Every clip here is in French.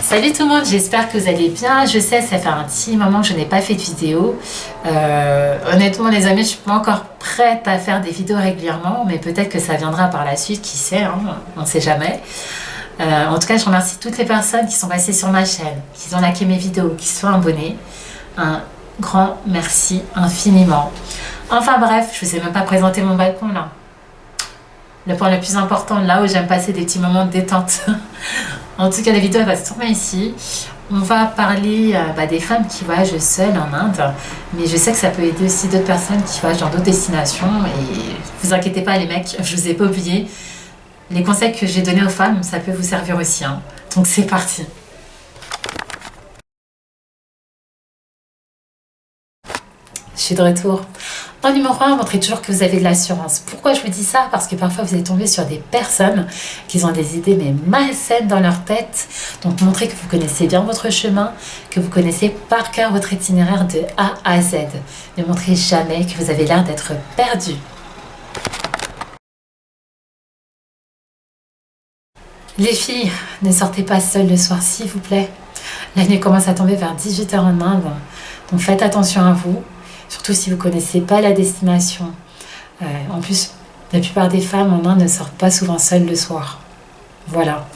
Salut tout le monde, j'espère que vous allez bien. Je sais, ça fait un petit moment que je n'ai pas fait de vidéo. Honnêtement les amis, je suis pas encore prête à faire des vidéos régulièrement, mais peut-être que ça viendra par la suite, qui sait, hein, on ne sait jamais. En tout cas, je remercie toutes les personnes qui sont passées sur ma chaîne, qui ont liké mes vidéos, qui sont abonnées. Un grand merci infiniment. Enfin bref, je ne vous ai même pas présenté mon balcon là. Le point le plus important, là où j'aime passer des petits moments de détente. En tout cas, la vidéo elle va se tourner ici. On va parler des femmes qui voyagent seules en Inde, mais je sais que ça peut aider aussi d'autres personnes qui voyagent dans d'autres destinations. Et vous inquiétez pas les mecs, je vous ai pas oublié. Les conseils que j'ai donnés aux femmes, ça peut vous servir aussi, hein. Donc c'est parti. Je suis de retour. En numéro 1, montrez toujours que vous avez de l'assurance. Pourquoi je vous dis ça? Parce que parfois vous allez tomber sur des personnes qui ont des idées mais malsaines dans leur tête. Donc montrez que vous connaissez bien votre chemin, que vous connaissez par cœur votre itinéraire de A à Z. Ne montrez jamais que vous avez l'air d'être perdu. Les filles, ne sortez pas seules le soir s'il vous plaît. La nuit commence à tomber vers 18h en Inde. Donc faites attention à vous. Surtout si vous ne connaissez pas la destination. En plus, la plupart des femmes en Inde ne sortent pas souvent seules le soir. Voilà.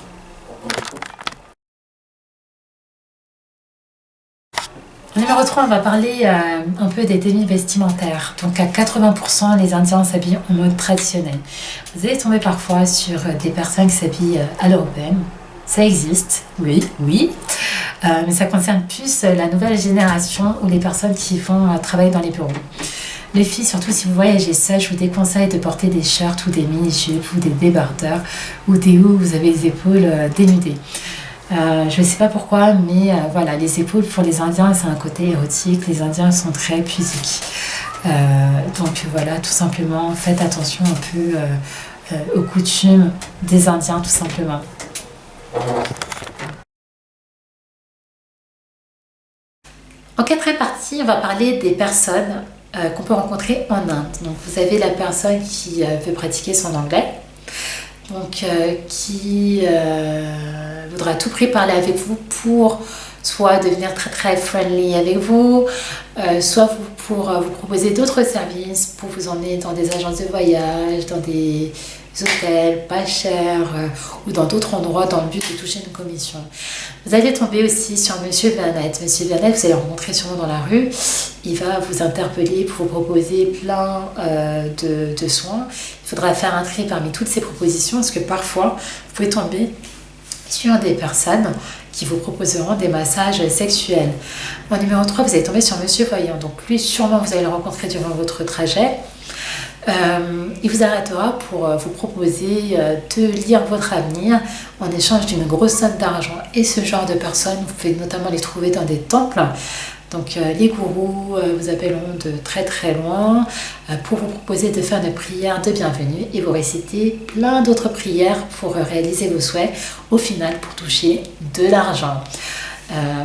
En numéro 3, on va parler un peu des tenues vestimentaires. Donc à 80%, les Indiens s'habillent en mode traditionnel. Vous allez tomber parfois sur des personnes qui s'habillent à l'européenne. Ça existe, oui. Mais ça concerne plus la nouvelle génération ou les personnes qui vont travailler dans les bureaux. Les filles, surtout si vous voyagez seul, je vous déconseille de porter des shirts ou des mini-jupes ou des débardeurs ou des hauts où vous avez les épaules dénudées. Je ne sais pas pourquoi, mais voilà, les épaules pour les Indiens, c'est un côté érotique. Les Indiens sont très pudiques. Donc voilà, tout simplement, faites attention un peu aux coutumes des Indiens, tout simplement. En quatrième partie, on va parler des personnes qu'on peut rencontrer en Inde. Donc vous avez la personne qui veut pratiquer son anglais, donc qui voudra à tout prix parler avec vous pour soit devenir très très friendly avec vous, soit pour vous proposer d'autres services, pour vous emmener dans des agences de voyage, dans des hôtels pas chers ou dans d'autres endroits dans le but de toucher une commission. Vous allez tomber aussi sur Monsieur Burnett. Monsieur Burnett, vous allez le rencontrer sûrement dans la rue. Il va vous interpeller pour vous proposer plein de soins. Il faudra faire un tri parmi toutes ces propositions parce que parfois, vous pouvez tomber sur des personnes qui vous proposeront des massages sexuels. En numéro 3, vous allez tomber sur Monsieur Voyant. Donc lui, sûrement, vous allez le rencontrer durant votre trajet. Il vous arrêtera pour vous proposer de lire votre avenir en échange d'une grosse somme d'argent. Et ce genre de personnes, vous pouvez notamment les trouver dans des temples. Donc les gourous vous appelleront de très très loin pour vous proposer de faire une prière de bienvenue et vous réciter plein d'autres prières pour réaliser vos souhaits, au final pour toucher de l'argent.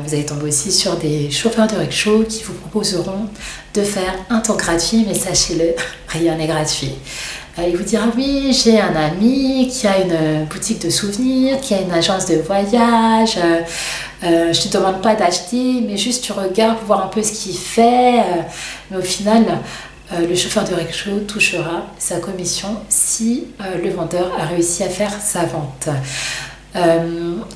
Vous allez tomber aussi sur des chauffeurs de rickshaw qui vous proposeront de faire un tour gratuit, mais sachez-le, rien n'est gratuit. Il vous dira oui, j'ai un ami qui a une boutique de souvenirs, qui a une agence de voyage, je ne te demande pas d'acheter, mais juste tu regardes pour voir un peu ce qu'il fait, mais au final, le chauffeur de rickshaw touchera sa commission si le vendeur a réussi à faire sa vente.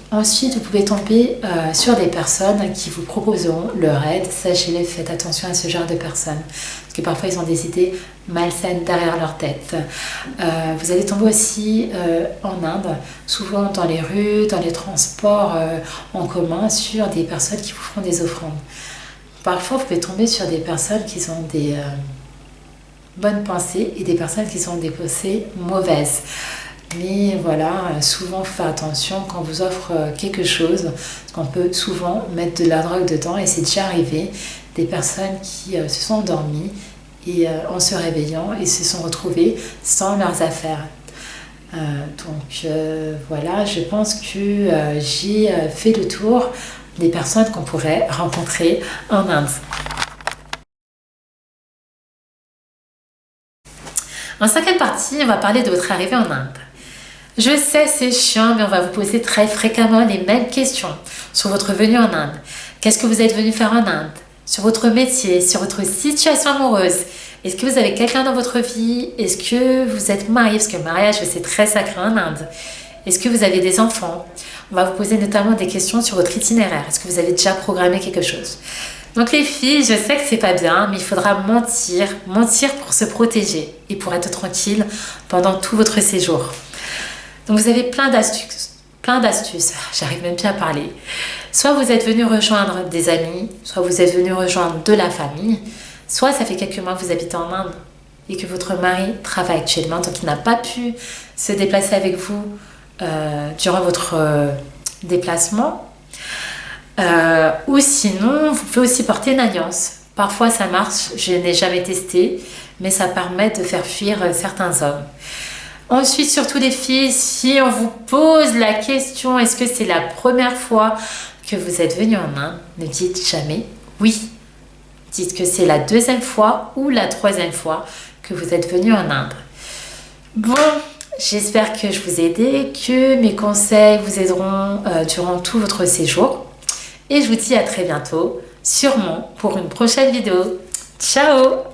Ensuite, vous pouvez tomber sur des personnes qui vous proposeront leur aide. Sachez-le, faites attention à ce genre de personnes. Parce que parfois, ils ont des idées malsaines derrière leur tête. Vous allez tomber aussi en Inde, souvent dans les rues, dans les transports en commun, sur des personnes qui vous font des offrandes. Parfois, vous pouvez tomber sur des personnes qui ont des bonnes pensées et des personnes qui ont des pensées mauvaises. Mais voilà, souvent faire attention quand on vous offre quelque chose, parce qu'on peut souvent mettre de la drogue dedans et c'est déjà arrivé, des personnes qui se sont endormies et en se réveillant, ils se sont retrouvés sans leurs affaires. Voilà, je pense que j'ai fait le tour des personnes qu'on pourrait rencontrer en Inde. En cinquième partie, on va parler de votre arrivée en Inde. Je sais, c'est chiant, mais on va vous poser très fréquemment les mêmes questions sur votre venue en Inde. Qu'est-ce que vous êtes venu faire en Inde? Sur votre métier, sur votre situation amoureuse. Est-ce que vous avez quelqu'un dans votre vie? Est-ce que vous êtes marié? Parce que le mariage, c'est très sacré en Inde. Est-ce que vous avez des enfants? On va vous poser notamment des questions sur votre itinéraire. Est-ce que vous avez déjà programmé quelque chose? Donc les filles, je sais que c'est pas bien, mais il faudra mentir pour se protéger et pour être tranquille pendant tout votre séjour. Donc vous avez plein d'astuces, j'arrive même plus à parler. Soit vous êtes venu rejoindre des amis, soit vous êtes venu rejoindre de la famille, soit ça fait quelques mois que vous habitez en Inde et que votre mari travaille actuellement, donc il n'a pas pu se déplacer avec vous durant votre déplacement. Ou sinon, vous pouvez aussi porter une alliance. Parfois ça marche, je n'ai jamais testé, mais ça permet de faire fuir certains hommes. Ensuite, surtout les filles, si on vous pose la question, est-ce que c'est la première fois que vous êtes venu en Inde? Ne dites jamais oui. Dites que c'est la deuxième fois ou la troisième fois que vous êtes venu en Inde. Bon, j'espère que je vous ai aidé, que mes conseils vous aideront durant tout votre séjour. Et je vous dis à très bientôt, sûrement pour une prochaine vidéo. Ciao!